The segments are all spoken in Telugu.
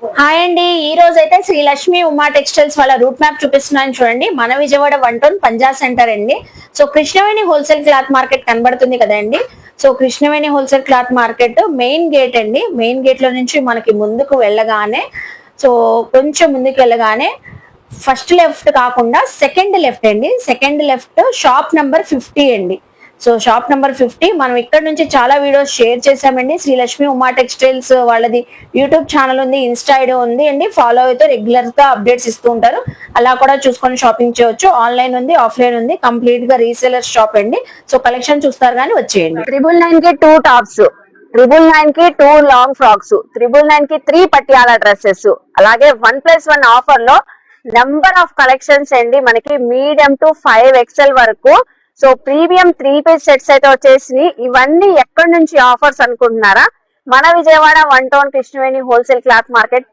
హాయ్ అండి, ఈ రోజు అయితే శ్రీ లక్ష్మి ఉమా టెక్స్టైల్స్ వాళ్ళ రూట్ మ్యాప్ చూపిస్తున్నాను చూడండి. మన విజయవాడ 1 టౌన్ పంజా సెంటర్ అండి. So Krishnaveni wholesale cloth market కనబడుతుంది కదండి. So Krishnaveni wholesale cloth market main gate అండి. మెయిన్ గేట్ లో నుంచి మనకి ముందుకు వెళ్ళగానే, సో కొంచెం ముందుకు వెళ్ళగానే ఫస్ట్ లెఫ్ట్ కాకుండా సెకండ్ లెఫ్ట్ అండి. సెకండ్ లెఫ్ట్ షాప్ నంబర్ 50 అండి. సో షాప్ నంబర్ 50 మనం ఇక్కడ నుంచి చాలా వీడియోస్ షేర్ చేసామండి. శ్రీ లక్ష్మి ఉమా టెక్స్టైల్స్ వాళ్ళది యూట్యూబ్ ఛానల్ ఉంది, ఇన్స్టా ఐడి ఉంది అండి. ఫాలో అయితే రెగ్యులర్ గా అప్డేట్స్ ఇస్తూ ఉంటారు. అలా కూడా చూసుకొని షాపింగ్ చేయొచ్చు. ఆన్లైన్ ఉంది, ఆఫ్లైన్ ఉంది. కంప్లీట్ గా రీసేలర్ షాప్ అండి. సో కలెక్షన్ చూస్తారు కానీ వచ్చేయండి. 999 కి 2 టాప్స్, 999 కి 2 లాంగ్ ఫ్రాక్స్, 999 కి 3 పటియాలా డ్రెస్సెస్, అలాగే 1+1 ఆఫర్ లో నెంబర్ ఆఫ్ కలెక్షన్స్ అండి. మనకి మీడియం టు 5XL వరకు. సో ప్రీమియం 3 పీస్ సెట్స్ అయితే వచ్చేసి ఇవన్నీ ఎక్కడి నుంచి ఆఫర్స్ అనుకుంటున్నారా? మన Vijayawada 1 town Krishnaveni wholesale cloth market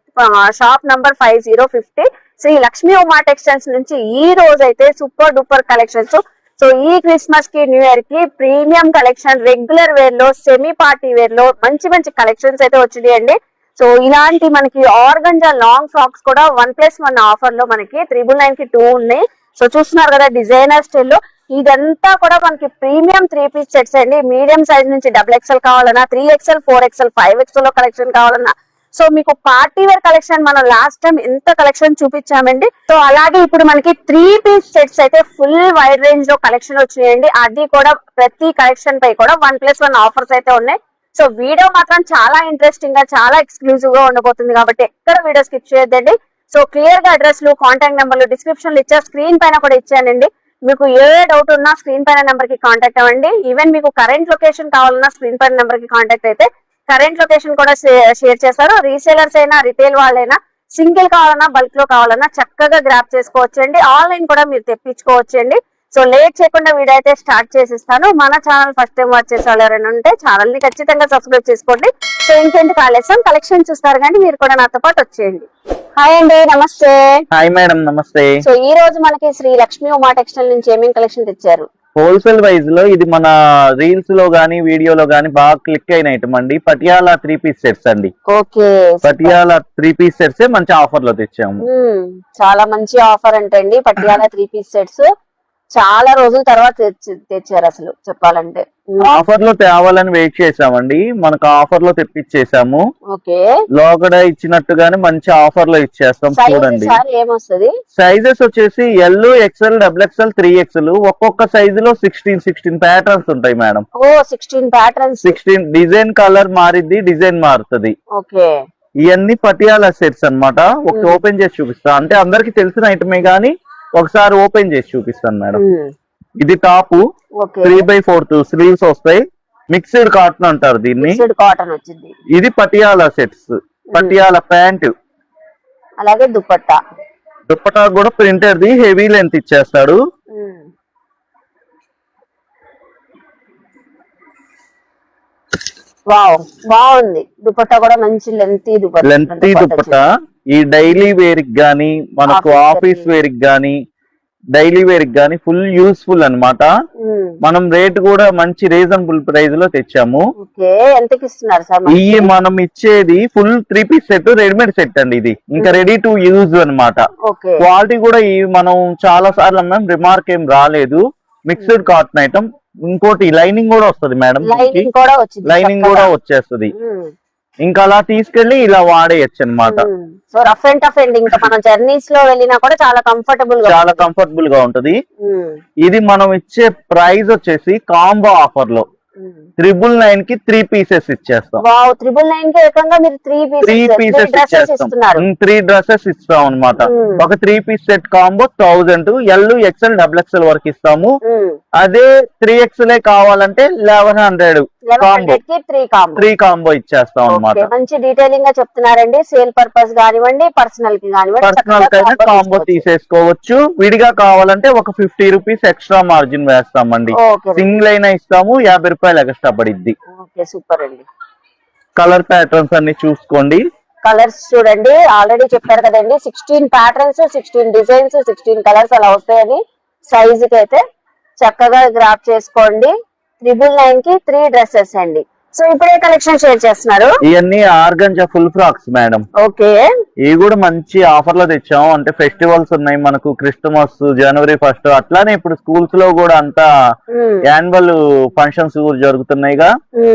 shop number 5050 Sri Lakshmi Uma textiles నుంచి ఈ రోజు అయితే సూపర్ డూపర్ కలెక్షన్స్. సో ఈ క్రిస్మస్ కి, న్యూ ఇయర్ కి ప్రీమియం కలెక్షన్, రెగ్యులర్ వేర్ లో, సెమీ పార్టీ వేర్ లో మంచి మంచి కలెక్షన్స్ అయితే వచ్చినాయండి. సో ఇలాంటి మనకి ఆర్గంజా లాంగ్ ఫ్రాక్స్ కూడా 1+1 ఆఫర్ లో మనకి 999 కి 2 ఉన్నాయి. సో చూస్తున్నారు కదా డిజైనర్ స్టైల్ లో. ఇదంతా కూడా మనకి ప్రీమియం 3 పీస్ సెట్స్ అండి. మీడియం సైజ్ నుంచి XXL కావాలన్నా, 3XL, 4XL, 5XL లో కలెక్షన్ కావాలన్నా, సో మీకు పార్టీ వేర్ కలెక్షన్ మనం లాస్ట్ టైం ఎంత కలెక్షన్ చూపించామండి. సో అలాగే ఇప్పుడు మనకి 3 పీస్ సెట్స్ అయితే ఫుల్ వైడ్ రేంజ్ లో కలెక్షన్ వచ్చినాయండి. అది కూడా ప్రతి కలెక్షన్ పై కూడా 1+1 ఆఫర్స్ అయితే ఉన్నాయి. సో వీడియో మాత్రం చాలా ఇంట్రెస్టింగ్ గా, చాలా ఎక్స్క్లూజివ్ గా ఉండబోతుంది కాబట్టి ఎక్కడ వీడియో స్కిప్ చేయొద్దండి. సో క్లియర్ గా అడ్రస్ లు, కాంటాక్ట్ నెంబర్లు డిస్క్రిప్షన్ లో ఇచ్చా, స్క్రీన్ పైన కూడా ఇచ్చానండి. మీకు ఏ డౌట్ ఉన్నా స్క్రీన్ పైన నెంబర్ కి కాంటాక్ట్ అవ్వండి. ఈవెన్ మీకు కరెంట్ లొకేషన్ కావాలన్నా స్క్రీన్ పైన నెంబర్ కి కాంటాక్ట్ అయితే కరెంట్ లొకేషన్ కూడా షేర్ చేస్తారు. రీసేలర్స్ అయినా, రిటైల్ వాళ్ళైనా, సింగిల్ కావాలన్నా, బల్క్ లో కావాలన్నా చక్కగా గ్రాప్ చేసుకోవచ్చండి. ఆన్లైన్ కూడా మీరు తెప్పించుకోవచ్చండి. సో లేట్ చేయకుండా వీడియో అయితే స్టార్ట్ చేసిస్తాను. మన ఛానల్ ఫస్ట్ టైం వాచ్ చేసే వాళ్ళు ఎవరైనా ఉంటే ఛానల్ ని ఖచ్చితంగా సబ్స్క్రైబ్ చేసుకోండి. సో ఇంకేంటి కాలేసం కలెక్షన్ చూస్తారు కానీ మీరు కూడా నాతో పాటు వచ్చేయండి. హాయ్ అండి, నమస్తే. హాయ్ మేడం, నమస్తే. సో ఈ రోజు మనకి శ్రీ లక్ష్మి ఉమా టెక్స్టైల్ నుంచి ఏమేమి కలెక్షన్ తెచ్చారు? హోల్సేల్ వైజ్ లో ఇది మన రీల్స్ లో గానీ, వీడియోలో గానీ బాగా క్లిక్ అయిన ఐటమ్ అండి. పటియాలా 3 పీస్ సెట్స్ అండి. ఓకే, పటియాలా 3 పీస్ సెట్స్ మంచి ఆఫర్ లో తెచ్చాము. చాలా మంచి ఆఫర్ అంటండి. పటియాలా 3 పీస్ సెట్స్ చాలా రోజుల తర్వాత తెచ్చారు అసలు చెప్పాలంటే. ఆఫర్ లో తేవాలని వెయిట్ చేసామండి. మనకు ఆఫర్ లో తెప్పించేసాము. ఓకే, లోగడ ఇచ్చినట్టుగానే మంచి ఆఫర్ లో ఇచ్చేస్తాం. చూడండి ఏమొస్తుంది. సైజెస్ వచ్చేసి L, XL, XXL, 3XL. ఒక్కొక్క సైజు లో 16 ప్యాటర్న్స్ ఉంటాయి మేడం. ఓ 16 ప్యాటర్న్స్, 16 డిజైన్, కలర్ మారిద్ది, డిజైన్ మారుతుంది. ఓకే, ఇవన్నీ పటియాలా సెట్స్ అన్నమాట. ఒకటి ఓపెన్ చేసి చూపిస్తా, అంటే అందరికి తెలిసిన ఐటమే గానీ ఒకసారి ఓపెన్ చేసి చూపిస్తాను మేడం. ఇది టాప్ 3/4 స్లీవ్స్ వస్తాయి. మిక్స్డ్ కాటన్ అంటారు దీన్ని. కాటన్ వచ్చింది. ఇది పటియాలా సెట్స్, పటియాలా ప్యాంట్, అలాగే దుపట్టా. దుపట్టా కూడా ప్రింటెడ్ ది హెవీ లెంత్ ఇచ్చేస్తాడు. వావ్, బాగుంది. దుపట్టా కూడా మంచి లెంతీ దుపట్టా. ఈ డైలీ వేర్ కి గానీ, మనకు ఆఫీస్ వేర్ కి గానీ, డైలీ వేర్ కి గానీ ఫుల్ యూస్ఫుల్ అన్నమాట. మనం రేట్ కూడా మంచి రీజనబుల్ ప్రైస్ లో తెచ్చాము. ఎంతకి ఇస్తున్నారు సార్? ఈ మనం ఇచ్చేది full 3 piece set, readymade set అండి. ఇది ఇంకా రెడీ టు యూజ్ అన్నమాట. క్వాలిటీ కూడా ఈ మనం చాలా సార్లు అమ్మాం, రిమార్క్ ఏం రాలేదు. Mixed cotton item. ఇంకోటి లైనింగ్ కూడా వస్తుంది మేడం, లైనింగ్ కూడా వచ్చేస్తుంది. ఇంకా అలా తీసుకెళ్లి ఇలా వాడేయచ్చు అనమాట. So rough and tough and ఇంకా మనం జర్నీస్ లో వెళ్ళినా కూడా చాలా కంఫర్టబుల్ గా ఉంటది. ఇది మనం ఇచ్చే ప్రైస్ వచ్చేసి కాంబో ఆఫర్ లో 999 కి 3 పీసెస్ ఇచ్చేస్తాం. 999 కి ఏకంగా మీరు 3 పీసెస్ ఇచ్చేస్తాం. 3 డ్రెస్సెస్ ఇస్తాం అనమాట. ఒక 3 piece set combo 1000. L, XL, XXL వరకు ఇస్తాము. అదే 3XL కావాలంటే 1100 కాంబో, 3 కాంబో ఇచ్చేస్తాం అనమాట. మంచి డీటెయిలింగ్ గా చెప్తున్నారండి. సేల్ పర్పస్ కానివ్వండి, పర్సనల్ కి కానివ్వండి, పర్సనల్ కైనా కాంబో తీసేసుకోవచ్చు. విడిగా కావాలంటే ఒక 50 రూపీస్ ఎక్స్ట్రా మార్జిన్ వేస్తామండి. సింగిల్ అయినా ఇస్తాము, 50 రూపాయలు ఎక్స్ట్రా పడిద్ది. సూపర్ అండి. కలర్ ప్యాటర్న్స్ అన్ని చూసుకోండి. కలర్స్ చూడండి, ఆల్రెడీ చెప్పారు కదండి. 16 ప్యాటర్న్స్, 16 డిజైన్స్, 16 కలర్స్ అలా వస్తాయని. సైజ్ కి అయితే చక్కగా గ్రాప్ చేసుకోండి. 999 కి 3 డ్రెస్సెస్ అండి. సో ఇప్పుడే కలెక్షన్ షేర్ చేస్తున్నారు. ఇవన్నీ organza full frocks madam. Okay, ఇవి కూడా మంచి ఆఫర్ లో తెచ్చాం. అంటే ఫెస్టివల్స్ ఉన్నాయి మనకు, క్రిస్టమస్, జనవరి 1 అట్లానే ఇప్పుడు స్కూల్స్ లో కూడా అంతా యాన్యువల్ ఫంక్షన్స్ జరుగుతున్నాయిగా,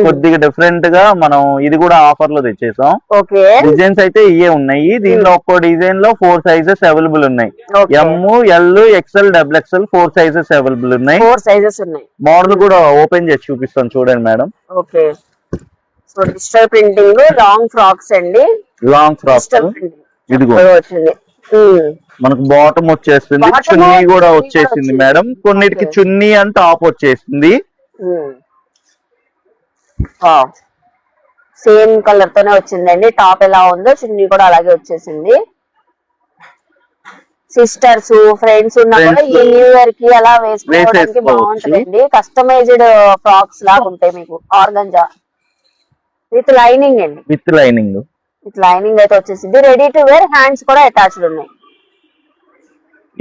కొద్దిగా డిఫరెంట్ గా మనం ఇది కూడా ఆఫర్ లో తెచ్చేసాం. ఓకే, డిజైన్స్ అయితే ఇవే ఉన్నాయి. దీనిలో ఒక్కో డిజైన్ లో 4 సైజెస్ అవైలబుల్ ఉన్నాయి. M, L, XL, double XL 4 sizes available ఉన్నాయి. 4 సైజెస్ ఉన్నాయి. మోడల్ కూడా ఓపెన్ చేసి చూపిస్తాను చూడండి madam. Okay, so digital printing long frocks అండి. లాంగ్ ఫ్రాక్స్ ఇది కూడా వచ్చింది. మనకు బాటమ్ వచ్చేస్తుంది, చున్నీ కూడా వచ్చేసింది మేడం. కొన్నిటికి చున్నీ అండ్ టాప్ వచ్చేసింది. సేమ్ కలర్ తోనే వచ్చిందండి. టాప్ ఎలా ఉందో చున్నీ కూడా అలాగే వచ్చేసింది. సిస్టర్స్, ఫ్రెండ్స్ ఉన్నా కూడా ఈ న్యూ ఇయర్ కి అలా వేసుకోవడానికి బాగుంటుందండి. కస్టమైజ్డ్ ఫ్రాక్స్ లాగా ఉంటాయి మీకు. ఆర్గంజా విత్ లైనింగ్ అండి. విత్ లైనింగ్ అయితే వచ్చేసింది. రెడీ టు వేర్, హ్యాండ్స్ కూడా అటాచ్డ్ ఉన్నాయి.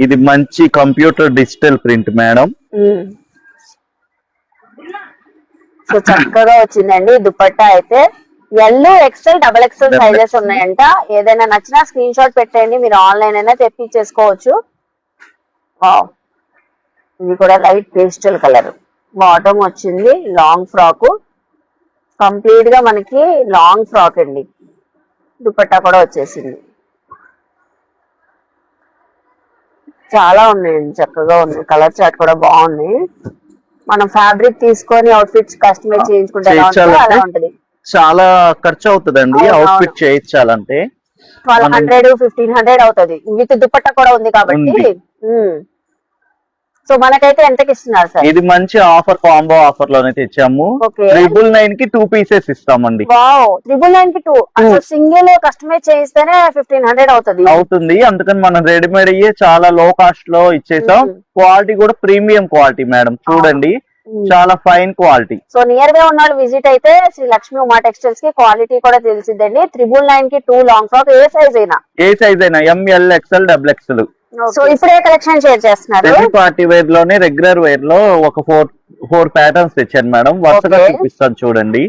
ఇది మంచి computer digital print madam. So చక్కగా వచ్చిందండి. దుపట్టా అయితే L, XL, double XL sizes ఉన్నాయంట. ఏదైనా నచ్చినా స్క్రీన్ షాట్ పెట్టండి, మీరు ఆన్లైన్ అయినా తెప్పించేసుకోవచ్చు. ఇది కూడా లైట్ పేస్టల్ కలర్. బాటమ్ వచ్చింది. లాంగ్ ఫ్రాక్, కంప్లీట్ గా మనకి లాంగ్ ఫ్రాక్ అండి. దుపట్టా కూడా వచ్చేసింది. చాలా ఉన్నాయండి, చక్కగా ఉన్నాయి. కలర్ చార్ట్ కూడా బాగున్నాయి. మనం ఫ్యాబ్రిక్ తీసుకొని అవుట్ఫిట్స్ కస్టమైజ్ చేయించుకుంటే అలా ఉంటది. చాలా ఖర్చు అవుతుందండి అవుట్ఫిట్ చేయించాలంటే. 1200, 1500 అవుతుంది. విత్ దుపట్టా కూడా ఉంది కాబట్టి. సో మనకైతే ఎంతకి ఇస్తున్నారు సార్? ఇది మంచి ఆఫర్, కాంబో ఆఫర్ లోనే తెచ్చాము. 999 కి 2 పీసెస్ ఇస్తామండి. వావ్, 999 కి 2. అసలు సింగిల్ కస్టమైజ్ చేయిస్తేనే 1500 అవుతుంది. అందుకని మనం రెడీమేడ్ అయ్యే చాలా లో కాస్ట్ లో ఇచ్చేసాం. క్వాలిటీ కూడా ప్రీమియం క్వాలిటీ మేడం. చూడండి, చాలా ఫైన్ క్వాలిటీ. సో నియర్ గా ఉన్న విజిట్ అయితే శ్రీ లక్ష్మీ ఉమా టెక్స్టైల్స్ కి క్వాలిటీ కూడా తెలిసిద్దండి. 999 కి 2 లాంగ్ ఫ్రాక్, ఏ సైజ్ అయినా ML, XL, double XL. So ఇప్పుడే కలెక్షన్ షేర్ చేస్తున్నారు. సెమీ పార్టీ వేర్ లోనే రెగ్యులర్ వేర్ లో ఒక 4 ప్యాటర్న్స్ తెచ్చాను మేడం. వరుసగా చూపిస్తాను చూడండి.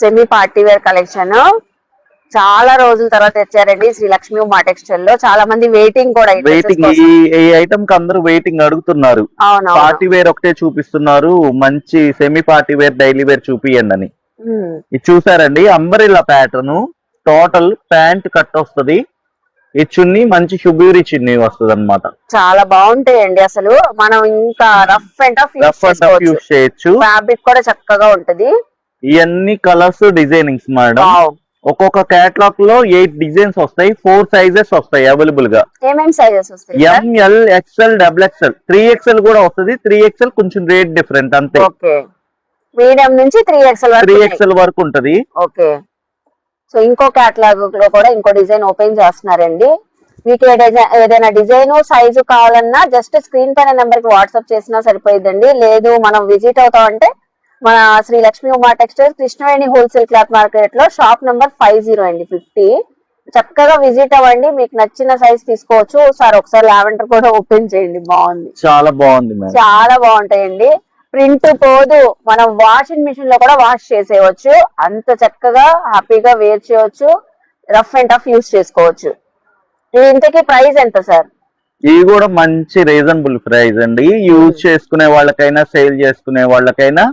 సెమీ పార్టీ వేర్ కలెక్షన్ చాలా రోజుల తర్వాత తెచ్చారండి శ్రీ లక్ష్మీ ఉమా టెక్స్టైల్ లో. చాలా మంది వెయిటింగ్ కూడా. ఈ ఐటమ్ కి అందరూ వెయిటింగ్ అడుగుతున్నారు. పార్టీ వేర్ ఒకటే చూపిస్తున్నారు, మంచి semi party wear, daily wear చూపియండి అని. ఇది చూసారండి, umbrella pattern. Total pant cut వస్తుంది. ఈ చున్నీ మంచి షుబూరి చున్నీ వస్తుంది అన్నమాట. చాలా బాగుంటాయండి. అసలు మనం ఇంకా రఫ్ అండ్ టఫ్ యూస్ చేయొచ్చు. ఫ్యాబ్రిక్ కూడా చక్కగా ఉంటది. ఇవన్నీ కలర్స్, డిజైనింగ్స్ మేడం. ఒక్కొక్క కేటలాగ్ లో 8 డిజైన్స్ వస్తాయి. 4 సైజెస్ వస్తాయి అవైలబుల్ గా. ఏమేం సైజెస్ వస్తాయి? ML, XL, double XL, 3XL కూడా వస్తుంది. 3XL కొంచెం రేట్ డిఫరెంట్ అంతే. మీడియం నుంచి 3XL వరకు ఉంటది. ఓకే, సో ఇంకో కేటలాగ్ లో కూడా ఇంకో డిజైన్ ఓపెన్ చేస్తున్నారండి. మీకు ఏదైనా డిజైన్, సైజు కావాలన్నా జస్ట్ స్క్రీన్ పైన నెంబర్ కి వాట్సాప్ చేసినా సరిపోయిందండి. లేదు మనం విజిట్ అవుతామంటే మన Sri Lakshmi Uma textiles, Krishnaveni wholesale cloth market లో షాప్ నెంబర్ 50 అండి, 50. చక్కగా విజిట్ అవ్వండి, మీకు నచ్చిన సైజ్ తీసుకోవచ్చు. సార్ ఒకసారి లావెండర్ కూడా ఓపెన్ చేయండి, బాగుంది. చాలా బాగుంది, చాలా బాగుంటాయండి. ప్రింట్ పోదు, మనం వాషింగ్ మిషన్ లో కూడా వాష్ చేసేయచ్చు. అంత చక్కగా హ్యాపీగా వేర్ చేయవచ్చు. రఫ్ అండ్ టఫ్ యూజ్ చేసుకోవచ్చు. ఇంతకీ ప్రైస్ ఎంత సార్? ఇవి కూడా మంచి రీజనబుల్ ప్రైస్ అండి. యూజ్ చేసుకునే వాళ్ళకైనా, సేల్ చేసుకునే వాళ్ళకైనా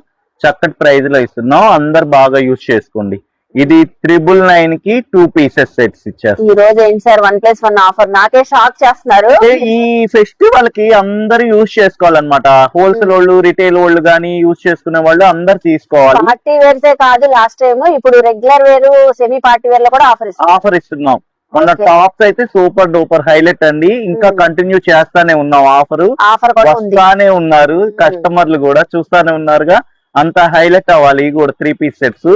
చక్కటి ప్రైస్ లో ఇస్తున్నాం. అందరు బాగా యూజ్ చేసుకోండి. ఇది 999 కి 2 పీసెస్ సెట్స్ ఇచ్చారు. ఈ రోజు ఏంటి సార్ 1+1 ఆఫర్? నాకే షాక్ చేస్తున్నారు. ఈ ఫెస్టివల్ కి అందరు యూజ్ చేసుకోవాలన్నమాట. హోల్సేల్ వాళ్ళు, రిటైల్ వాళ్ళు గానీ యూజ్ చేసుకునే వాళ్ళు అందరు తీసుకోవాలి. పార్టీ వేర్సే కాదు, లాస్ట్ టైం ఇప్పుడు regular wear, semi party wear లో కూడా ఆఫర్ ఇస్తున్నాం. మన టాప్స్ అయితే సూపర్ డూపర్ హైలైట్ అండి. ఇంకా కంటిన్యూ చేస్తానే ఉన్నాం. ఆఫర్ వస్తానే ఉన్నారు కస్టమర్లు కూడా, చూస్తానే ఉన్నారుగా. అంత హైలైట్ అవ్వాలి. ఇవి కూడా 3 పీస్ సెట్స్.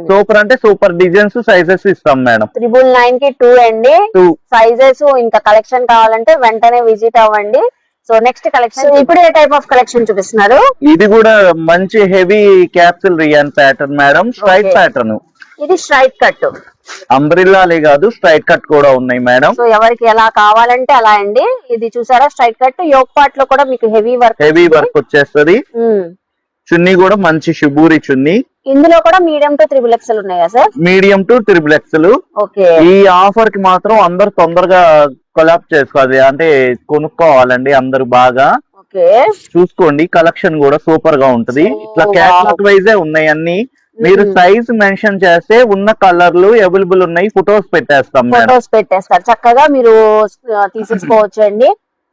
సూపర్ అంటే సూపర్ డిజైన్స్, సైజెస్ ఇస్తాం మేడం. 999 కి 2 అండి. 2 సైజెస్. ఇంకా కలెక్షన్ కావాలంటే వెంటనే విజిట్ అవ్వండి. సో నెక్స్ట్ కలెక్షన్, ఇప్పుడు ఏ టైప్ ఆఫ్ కలెక్షన్ చూపిస్తున్నారు? ఇది కూడా మంచి heavy capsule rayon pattern madam. Straight pattern. ఇది స్ట్రైట్ కట్. అంబ్రిల్లాలే కాదు, స్ట్రైట్ కట్ కూడా ఉన్నాయి మేడం. సో ఎవరికి ఎలా కావాలంటే అలా అండి. ఇది చూసారా స్ట్రైట్ కట్. యోక్ పార్ట్ లో కూడా మీకు హెవీ వర్క్ వచ్చేస్తుంది. చున్నీ కూడా మంచి షుబూరి చున్నీ. ఇందులో కూడా మీడియం టు త్రిబుల్ ఎక్స్ఎల్ ఉన్నాయా sir? Medium to triple XL. Okay. ఈ ఆఫర్ కి మాత్రం అందరు తొందరగా కొలాబ్ చేసుకోవాలి, అంటే కొనుక్కోవాలండి అందరు బాగా. ఓకే. చూసుకోండి, కలెక్షన్ కూడా సూపర్ గా ఉంటది. ఇట్లా క్యాటలాగ్ వైజే ఉన్నాయి అన్ని. మీరు సైజ్ మెన్షన్ చేస్తే ఉన్న కలర్లు అవైలబుల్ ఉన్నాయి, ఫొటోస్ పెట్టేస్తాం. ఫొటోస్ పెట్టేస్తారు, చక్కగా మీరు తీసేసుకోవచ్చు అండి.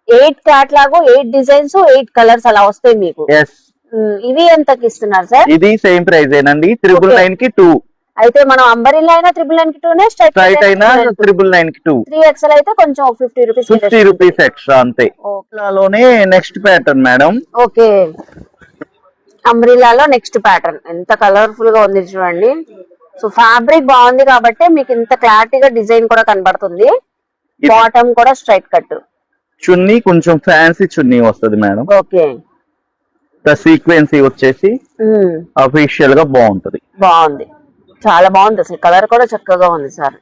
8 క్యాటలాగ్, 8 డిజైన్స్, 8 కలర్స్ అలా వస్తాయి మీకు. ఎస్. ఇవి ఎంతకి ఇస్తున్నారు సార్? ఇది సేమ్ ప్రైస్ ఏనండి, 999 కి 2. అయితే మనం అంబరిల్లా అయినా 999 కి 2నే, స్ట్రైట్ అయినా 999 కి 2. 3XL అయితే కొంచెం 50 రూపీస్ 50 రూపీస్ ఎక్స్ట్రా అంతే. లోనే నెక్స్ట్ ప్యాటర్న్ మేడం. ఓకే. అంబ్రిల్లాలో నెక్స్ట్ ప్యాటర్న్ ఎంత కలర్ఫుల్ గా ఉంది చూడండి. సో ఫ్యాబ్రిక్ బాగుంది కాబట్టి మీకు ఇంత క్లారిటీగా డిజైన్ కూడా కనబడుతుంది. బాటమ్ కూడా స్ట్రైట్ కట్, చున్నీ కొంచెం ఫ్యాన్సీ చున్నీ వస్తుంది మేడం. ఓకే. సీక్వెన్సీ వచ్చేసి అఫీషియల్ గా బాగుంటది. బాగుంది, చాలా బాగుంది అసలు. కలర్ కూడా చక్కగా ఉంది సార్.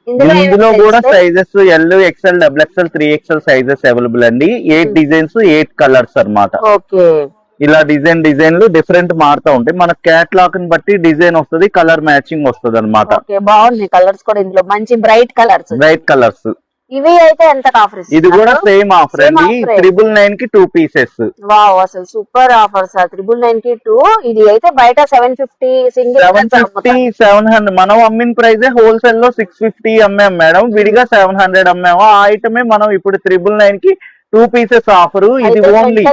ఇందులో కూడా sizes L, XL, double XL, 3XL sizes available అండి. 8 డిజైన్స్, 8 కలర్స్ అన్నమాట. ఓకే. ఇలా డిజైన్లు డిఫరెంట్ మారుతూ ఉంటాయి. మన క్యాట్లాగ్ ని బట్టి డిజైన్ వస్తుంది, కలర్ మ్యాచింగ్ వస్తుంది అనమాట. బాగుంది కలర్స్ కూడా ఇందులో మంచి బ్రైట్ కలర్స్. ఇవి అయితే ఎంత ఆఫర్? ఇది కూడా సేమ్ ఆఫర్ అండి, 999 కి 2 పీసెస్. వావ్, అసలు సూపర్ ఆఫర్ సార్. 999 కి 2. ఇది అయితే బయట 750 సింగిల్ 750 700 మనం అమ్మిన ప్రైస్ హోల్సేల్ లో 650 అమ్మాం మేడం, విడిగా 700 అమ్మాము. ఆ ఐటమే మనం ఇప్పుడు 999 కి 2 పీసెస్ ఆఫర్. ఇది ఓన్లీ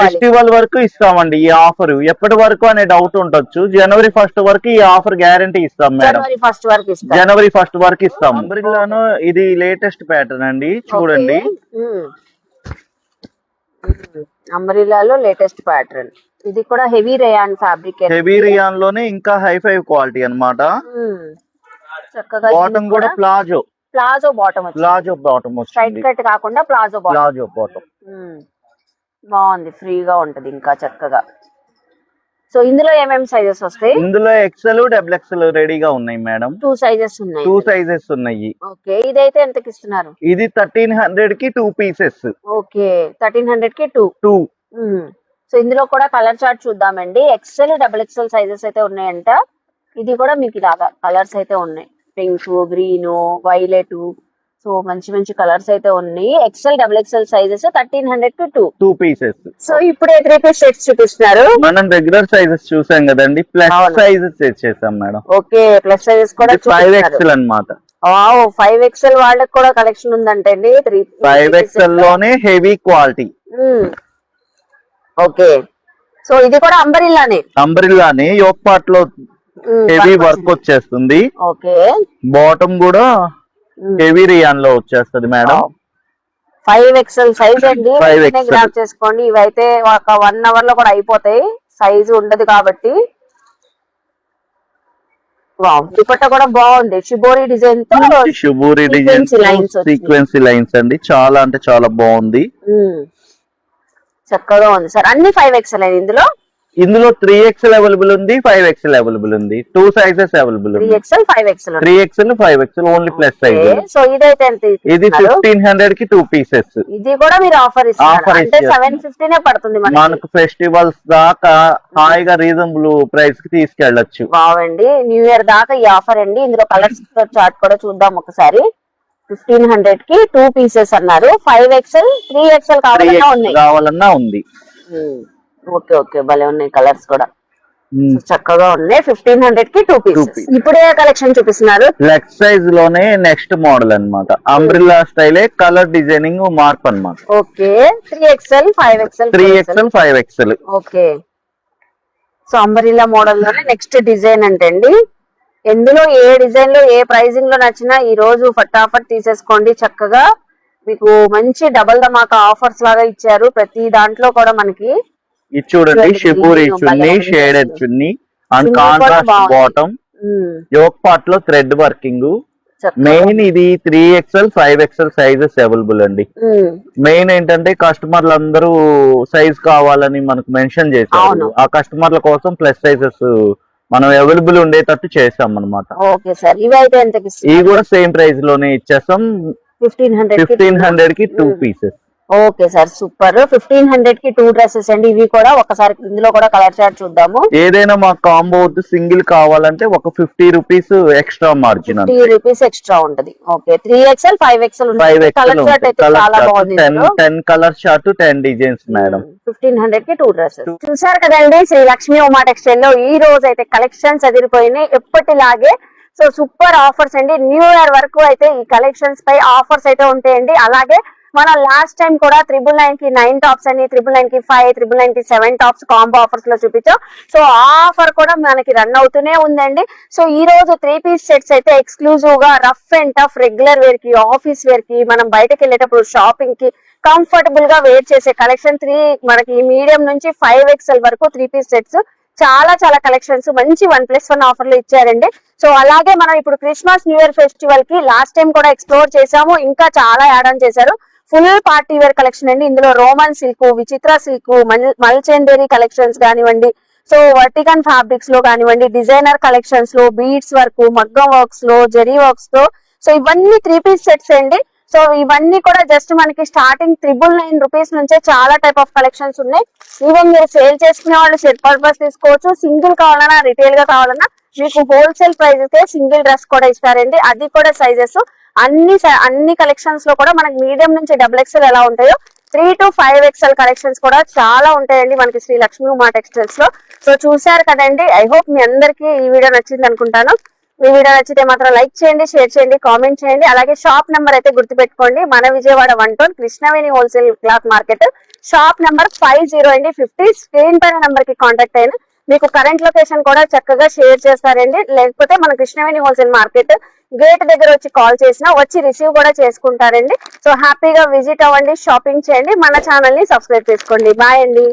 ఫెస్టివల్ వరకు ఇస్తామండి ఈ ఆఫర్. ఎప్పటి వరకు అనే డౌట్ ఉండొచ్చు. జనవరి 1st వరకు ఈ ఆఫర్ గ్యారంటీ ఇస్తాం మేడం. జనవరి 1st వరకు ఇస్తాం. అంబ్రిల్లాను ఇది లేటెస్ట్ ప్యాటర్న్ అండి, చూడండి. అంబ్రిల్లాలో లేటెస్ట్ ప్యాటర్న్. ఇది కూడా heavy rayon fabric. Heavy rayon లోనే ఇంకా హై-ఫై క్వాలిటీ అన్నమాట. చక్కగా బాటమ్ కూడా ప్లాజో బాటమ్ స్ట్రైట్ కట్ కాకుండా ప్లాజో బాటమ్. బాగుంది, ఫ్రీగా ఉంటది ఇంకా చక్కగా. సో ఇందులో ఏమేమి సైజెస్ వస్తాయి? ఇందులో ఎక్స్ఎల్, డబుల్ ఎక్స్ఎల్ రెడీగా ఉన్నాయి మేడం. 2 సైజెస్ ఉన్నాయి. ఓకే. ఇదైతే ఎంతకి ఇస్తున్నారు? ఇది 1300 కి 2 పీసెస్. ఓకే, 1300 కి 2. సో ఇందులో కూడా కలర్ చార్ట్ చూద్దామండి. ఎక్స్ఎల్, డబుల్ ఎక్స్ఎల్ సైజెస్ అయితే ఉన్నాయంట. ఇది కూడా మీకు ఇలాగా కలర్స్ అయితే ఉన్నాయి, పింక్, గ్రీన్, వైలెట్. సో మంచి కలర్స్ అయితే ఉన్నాయి. ఎక్స్ఎల్, డబుల్ ఎక్స్ఎల్ సైజెస్ 1300 కి 2 పీసెస్. సో ఇప్పుడే 3 పీస్ సెట్స్ చూపిస్తున్నారు. మనం రెగ్యులర్ సైజెస్ చూసాం కదండి, ప్లస్ సైజెస్ చేసాం మేడం. ఓకే, ప్లస్ సైజెస్ కూడా 5XL అన్నమాట. 5XL వాళ్ళకి కూడా కలెక్షన్ ఉందంటండి. 5XL లోనే హెవీ క్వాలిటీ. ఓకే. సో ఇది కూడా అంబరిల్లానే యోక్ పార్ట్ లో హెవీ వర్క్ వచ్చేస్తుంది. ఓకే. బాటమ్ కూడా హెవీ రియాన్ లో వచ్చేస్తుంది మేడం. 5XL సైజ్ అండి, గ్రాప్ చేసుకోండి. ఇవైతే ఒక 1 అవర్ లో కూడా అయిపోతాయి, సైజు ఉండదు కాబట్టి. దుపట్టా కూడా బాగుంది, షిబోరి డిజైన్ తో. షిబోరి డిజైన్ సీక్వెన్సీ లైన్స్ అండి, చాలా అంటే చాలా బాగుంది, చక్కగా ఉంది సార్. అన్ని 5XL ఇందులో 3XL అవైలబుల్ ఉంది, 5XL అవైలబుల్ ఉంది. 2 sizes available. 3XL 5XL only plus size. So ఇదైతే ఎంత? ఇది 1500 కి 2 పీసెస్. ఇది కూడా మీరు ఆఫర్ ఇస్తారు అంటే 750 పడుతుంది మనకు. ఫెస్టివల్స్ దాకా హాయిగా రీజనబుల్ ప్రైస్ కి తీసుకెళ్ళచ్చు. బావండి, న్యూ ఇయర్ దాకా ఈ ఆఫర్ అండి. ఇందులో కలర్స్ చార్ట్ కూడా చూద్దాం ఒకసారి. 1500 కి 2 పీసెస్ అన్నారు. 5XL 3XL కావాలన్నా ఉంది. ఓకే, భలే ఉన్నాయి కలర్స్ కూడా, చక్కగా ఉన్నాయి. 1500 కి 2 పీసెస్. ఇప్పుడే కలెక్షన్ చూపిస్తున్నారు. లెగ్ సైజ్ లోనే నెక్స్ట్ మోడల్ అన్నమాట. అంబ్రిల్లా స్టైలే, కలర్ డిజైనింగ్ మార్పు అన్నమాట. Okay. 3XL 5XL. Okay. So umbrella model లోనే నెక్స్ట్ డిజైన్ అంటండి. ఎందులో ఏ డిజైన్ లో ఏ ప్రైజింగ్ లో నచ్చినా ఈ రోజు ఫటాఫట్ తీసేసుకోండి. చక్కగా మీకు మంచి డబల్ ధమాకా ఆఫర్స్ లాగా ఇచ్చారు ప్రతి దాంట్లో కూడా. మనకి ఇది చూడండి, shibori chunni, shaded chunni and contrast bottom, yoke part లో థ్రెడ్ వర్కింగ్. మెయిన్ ఇది 3XL 5XL సైజెస్ అవైలబుల్ అండి. మెయిన్ ఏంటంటే కస్టమర్లు అందరూ సైజ్ కావాలని మనకు మెన్షన్ చేశారు. ఆ కస్టమర్ల కోసం ప్లస్ సైజెస్ మనం అవైలబుల్ ఉండేటట్టు చేసాం అనమాట. Okay sir. ఇవి అయితే ఎంతకి? ఇవి కూడా సేమ్ ప్రైస్ లోనే ఇచ్చేస్తాం, 1500 కి 2 పీసెస్. Okay sir super. 1500 కి 2 డ్రెస్సెస్ అండి. ఇవి కూడా ఒకసారి ఇందులో కూడా కలర్ చార్ట్ చూద్దాము. ఏదైనా మా కాంబో సింగిల్ కావాలంటే ఒక 50 rupees extra margin 50 rupees extra ఉంటది. ఓకే 3XL 5XL ఉంటుంది. కలర్ చార్ట్ అయితే చాలా బాగుంది. 10 కలర్ చార్ట్ 10 డిజైన్స్ మేడం. 1500 కి 2 డ్రెస్సెస్ చూసారు కదండి. శ్రీ లక్ష్మి ఉమా టెక్స్టైల్ లో ఈ రోజు అయితే కలెక్షన్స్ అదిరిపోయినాయి ఎప్పటిలాగే. సో సూపర్ ఆఫర్స్ అండి. న్యూ ఇయర్ వరకు అయితే ఈ కలెక్షన్స్ పై ఆఫర్స్ అయితే ఉంటాయండి. అలాగే మనం లాస్ట్ టైం కూడా 999 కి 9 టాప్స్ అని, 999 కి 5, 999 కి 7 టాప్స్ కాంబో ఆఫర్స్ లో చూపించాం. సో ఆ ఆఫర్ కూడా మనకి రన్ అవుతూనే ఉందండి. సో ఈ రోజు 3 పీస్ సెట్స్ అయితే ఎక్స్క్లూజివ్ గా rough and tough regular wear కి, ఆఫీస్ వేర్ కి, మనం బయటకు వెళ్ళేటప్పుడు షాపింగ్ కి కంఫర్టబుల్ గా వేర్ చేసే కలెక్షన్ 3 మనకి మీడియం నుంచి 5XL వరకు 3 పీస్ సెట్స్ చాలా చాలా కలెక్షన్స్ మంచి 1+1 ఆఫర్లు ఇచ్చారండి. సో అలాగే మనం ఇప్పుడు క్రిస్మస్ న్యూ ఇయర్ ఫెస్టివల్ కి లాస్ట్ టైం కూడా ఎక్స్ప్లోర్ చేసాము. ఇంకా చాలా యాడ్ ఆన్ చేశారు. ఫుల్ పార్టీ వేర్ కలెక్షన్ అండి. ఇందులో రోమన్ సిల్క్, విచిత్ర సిల్క్, మల్చెందేరి కలెక్షన్స్ కానివ్వండి, సో వర్టికన్ ఫ్యాబ్రిక్స్ లో కానివ్వండి, డిజైనర్ కలెక్షన్స్ లో, బీడ్స్ వర్క్, మగ్గం వర్క్స్ లో, జెరీ వర్క్స్ లో, సో ఇవన్నీ 3 పీస్ సెట్స్ అండి. సో ఇవన్నీ కూడా జస్ట్ మనకి స్టార్టింగ్ 999 రూపీస్ నుంచే చాలా టైప్ ఆఫ్ కలెక్షన్స్ ఉన్నాయి. ఈవెన్ మీరు సేల్ చేసుకునే వాళ్ళు సెట్ పర్పస్ తీసుకోవచ్చు. సింగిల్ కావాలన్నా, రిటైల్ గా కావాలన్నా మీకు హోల్సేల్ ప్రైస్ కే సింగిల్ డ్రెస్ కూడా ఇస్తారండి. అది కూడా సైజెస్ అన్ని కలెక్షన్స్ లో కూడా మనకి మీడియం నుంచి XXL ఎలా ఉంటాయో 3 to 5XL కలెక్షన్స్ కూడా చాలా ఉంటాయండి మనకి శ్రీ లక్ష్మి ఉమా టెక్స్టైల్స్ లో. సో చూసారు కదండి. ఐ హోప్ మీ అందరికి ఈ వీడియో నచ్చింది అనుకుంటాను. ఈ వీడియో నచ్చితే మాత్రం లైక్ చేయండి, షేర్ చేయండి, కామెంట్ చేయండి. అలాగే షాప్ నెంబర్ అయితే గుర్తుపెట్టుకోండి. మన Vijayawada 1 town Krishnaveni wholesale cloth market, shop number 50 అండి 50. స్క్రీన్ పైన నెంబర్ కి కాంటాక్ట్ అయిన మీకు కరెంట్ లొకేషన్ కూడా చక్కగా షేర్ చేస్తారండి. లేకపోతే మన కృష్ణవేణి హోల్సేల్ మార్కెట్ గేట్ దగ్గర వచ్చి కాల్ చేసినా వచ్చి రిసీవ్ కూడా చేసుకుంటారండి. సో హ్యాపీగా విజిట్ అవ్వండి, షాపింగ్ చేయండి, మన ఛానల్ ని సబ్స్క్రైబ్ చేసుకోండి. బాయ్ అండి.